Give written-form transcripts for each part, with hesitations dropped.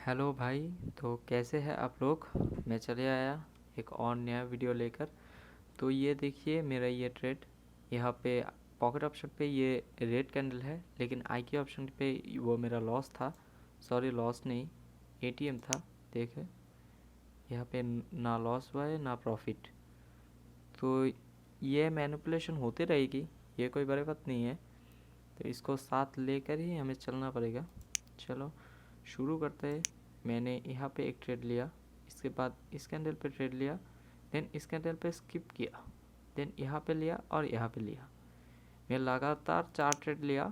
Hello भाई। तो कैसे हैं आप लोग। मैं चले आया एक और नया वीडियो लेकर। तो ये देखिए मेरा ये ट्रेड यहाँ पे पॉकेट ऑप्शन पे ये रेड कैंडल है, लेकिन आई के ऑप्शन पे वो मेरा लॉस था। सॉरी, लॉस नहीं, एटीएम था। देखे यहाँ पे ना लॉस हुआ है ना प्रॉफिट। तो ये मैनिपुलेशन होती रहेगी, ये कोई बड़ी बात नहीं है। तो इसको साथ लेकर ही हमें चलना पड़ेगा। चलो शुरू करते हैं। मैंने यहाँ पे एक ट्रेड लिया, इसके बाद इस कैंडल पे ट्रेड लिया, देन इस कैंडल पे स्किप किया, देन यहाँ पे लिया और यहाँ पे लिया। मैं लगातार 4 ट्रेड लिया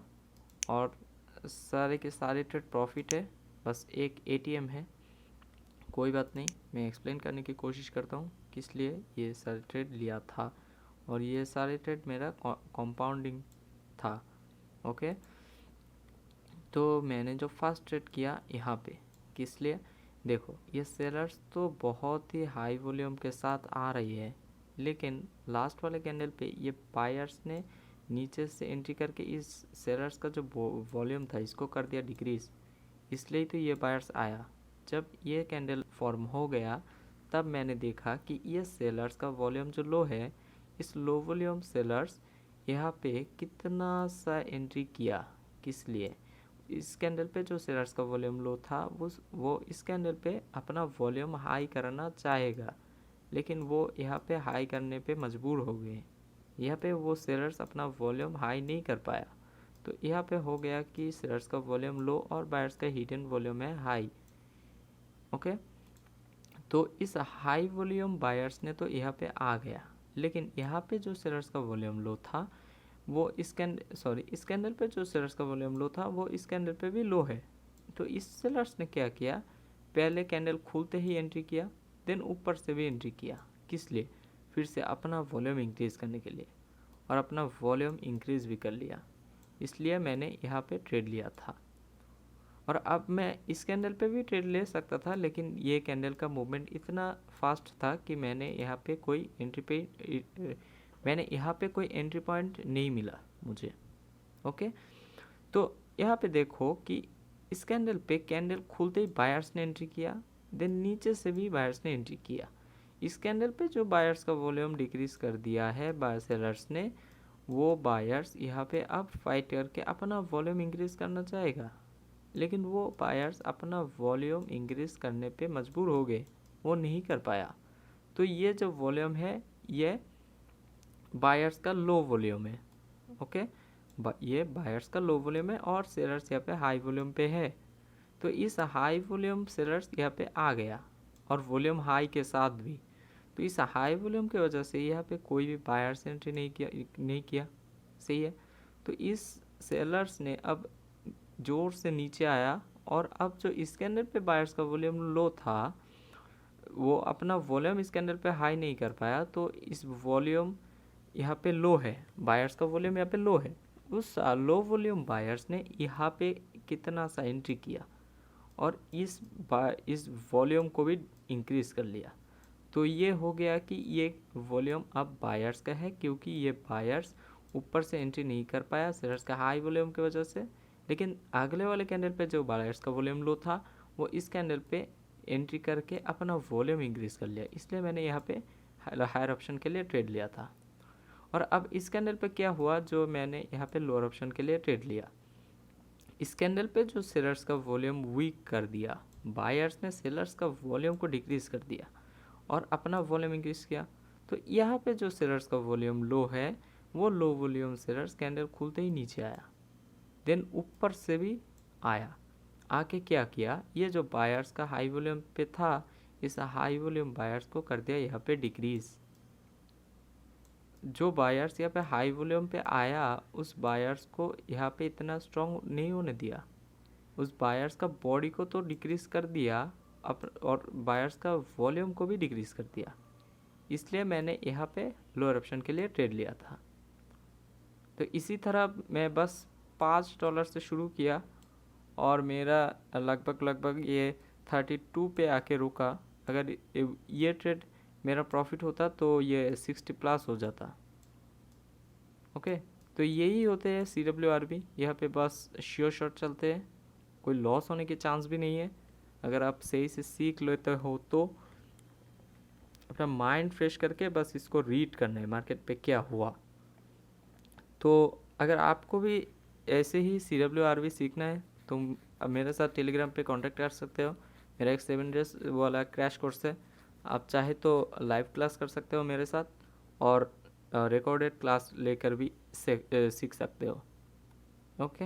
और सारे के सारे ट्रेड प्रॉफिट है। बस एक एटीएम है, कोई बात नहीं। मैं एक्सप्लेन करने की कोशिश करता हूँ किस लिए ये सारे ट्रेड लिया था। और ये सारे ट्रेड मेरा कंपाउंडिंग था। ओके, तो मैंने जो फर्स्ट ट्रेड किया यहाँ पे, किस लिए, देखो ये सेलर्स तो बहुत ही हाई वॉल्यूम के साथ आ रही है, लेकिन लास्ट वाले कैंडल पे ये बायर्स ने नीचे से एंट्री करके इस सेलर्स का जो वॉल्यूम था इसको कर दिया डिक्रीज। इसलिए तो ये बायर्स आया। जब ये कैंडल फॉर्म हो गया तब मैंने देखा कि ये सेलर्स का वॉल्यूम जो लो है, इस लो वॉल्यूम सेलर्स यहाँ पे कितना सा एंट्री किया। किस लिए, इस कैंडल पे जो शेयर्स का वॉल्यूम लो था वो इस कैंडल पे अपना वॉल्यूम हाई करना चाहेगा, लेकिन वो यहाँ पे हाई करने पे मजबूर हो गए। यहाँ पे वो शेयर्स अपना वॉल्यूम हाई नहीं कर पाया, तो यहाँ पे हो गया कि शेयर्स का वॉल्यूम लो और बायर्स का हिडन वॉल्यूम है हाई। ओके, तो इस हाई वॉल्यूम बायर्स ने तो यहाँ पे आ गया, लेकिन यहाँ पे जो शेयर्स का वॉल्यूम लो था वो इस कैंडल पे जो सेलर्स का वॉल्यूम लो था वो इस कैंडल पे भी लो है। तो इस सेलर्स ने क्या किया, पहले कैंडल खुलते ही एंट्री किया, देन ऊपर से भी एंट्री किया। किस लिए, फिर से अपना वॉल्यूम इंक्रीज़ करने के लिए, और अपना वॉल्यूम इंक्रीज़ भी कर लिया। इसलिए मैंने यहाँ पे ट्रेड लिया था। और अब मैं इस कैंडल पे भी ट्रेड ले सकता था, लेकिन ये कैंडल का मूवमेंट इतना फास्ट था कि मैंने यहाँ पे कोई एंट्री पॉइंट नहीं मिला मुझे। ओके, तो यहाँ पे देखो कि इस कैंडल पे कैंडल खुलते ही बायर्स ने एंट्री किया, देन नीचे से भी बायर्स ने एंट्री किया। इस कैंडल पे जो बायर्स का वॉल्यूम डिक्रीज कर दिया है बायर सेलर्स ने, वो बायर्स यहाँ पे अब फाइट करके अपना वॉल्यूम इंक्रीज करना चाहेगा, लेकिन वो बायर्स अपना वॉल्यूम इंक्रीज करने पे मजबूर हो गए, वो नहीं कर पाया। तो ये जो वॉल्यूम है ये बायर्स का लो वॉल्यूम है। ओके, ये बायर्स का लो वॉल्यूम है और सेलर्स यहाँ पे हाई वॉल्यूम पे है। तो इस हाई वॉल्यूम सेलर्स यहाँ पे आ गया और वॉल्यूम हाई के साथ भी। तो इस हाई वॉल्यूम की वजह से यहाँ पे कोई भी बायर्स एंट्री नहीं किया। सही है। तो इस सेलर्स ने अब जोर से नीचे आया, और अब जो इस कैंडल पे बायर्स का वॉल्यूम लो था वो अपना वॉल्यूम इस कैंडल पे हाई नहीं कर पाया। तो इस वॉल्यूम यहाँ पे लो है, बायर्स का वॉल्यूम यहाँ पे लो है। उस लो वॉल्यूम बायर्स ने यहाँ पे कितना सा एंट्री किया और इस वॉल्यूम को भी इंक्रीज कर लिया। तो ये हो गया कि ये वॉल्यूम अब बायर्स का है, क्योंकि ये बायर्स ऊपर से एंट्री नहीं कर पाया सेलर्स का हाई वॉल्यूम की वजह से। लेकिन अगले वाले कैंडल पे जो बायर्स का वॉल्यूम लो था वो इस कैंडल पे एंट्री करके अपना वॉल्यूम इंक्रीज कर लिया। इसलिए मैंने यहाँ पे हायर ऑप्शन के लिए ट्रेड लिया था। और अब इस कैंडल पे क्या हुआ, जो मैंने यहाँ पे लोअर ऑप्शन के लिए ट्रेड लिया, इस कैंडल पे जो सेलर्स का वॉल्यूम वीक कर दिया, बायर्स ने सेलर्स का वॉल्यूम को डिक्रीज कर दिया और अपना वॉल्यूम इंक्रीज किया। तो यहाँ पे जो सेलर्स का वॉल्यूम लो है वो लो वॉल्यूम सेलर्स कैंडल खुलते ही नीचे आया, देन ऊपर से भी आया। आके क्या किया, ये जो बायर्स का हाई वॉल्यूम पे था इस हाई वॉल्यूम बायर्स को कर दिया यहाँ पे डिक्रीज। जो बायर्स यहाँ पे हाई वॉल्यूम पे आया उस बायर्स को यहाँ पे इतना स्ट्रॉन्ग नहीं होने दिया, उस बायर्स का बॉडी को तो डिक्रीज कर दिया और बायर्स का वॉल्यूम को भी डिक्रीज कर दिया। इसलिए मैंने यहाँ पे लोअर ऑप्शन के लिए ट्रेड लिया था। तो इसी तरह मैं बस $5 से शुरू किया और मेरा लगभग ये 32 पे आके रुका। अगर ये ट्रेड मेरा प्रॉफिट होता तो ये 60 प्लस हो जाता। ओके, तो यही होते हैं CWRB। यहाँ पे बस श्योर शॉट चलते हैं, कोई लॉस होने के चांस भी नहीं है। अगर आप सही से सीख लेते हो तो अपना माइंड फ्रेश करके बस इसको रीड करना है, मार्केट पे क्या हुआ। तो अगर आपको भी ऐसे ही CWRV सीखना है तो अब मेरे साथ टेलीग्राम पे कांटेक्ट कर सकते हो। मेरा एक 7 डेज वाला क्रैश कोर्स है, आप चाहे तो लाइव क्लास कर सकते हो मेरे साथ, और रिकॉर्डेड क्लास लेकर भी सीख सकते हो। ओके।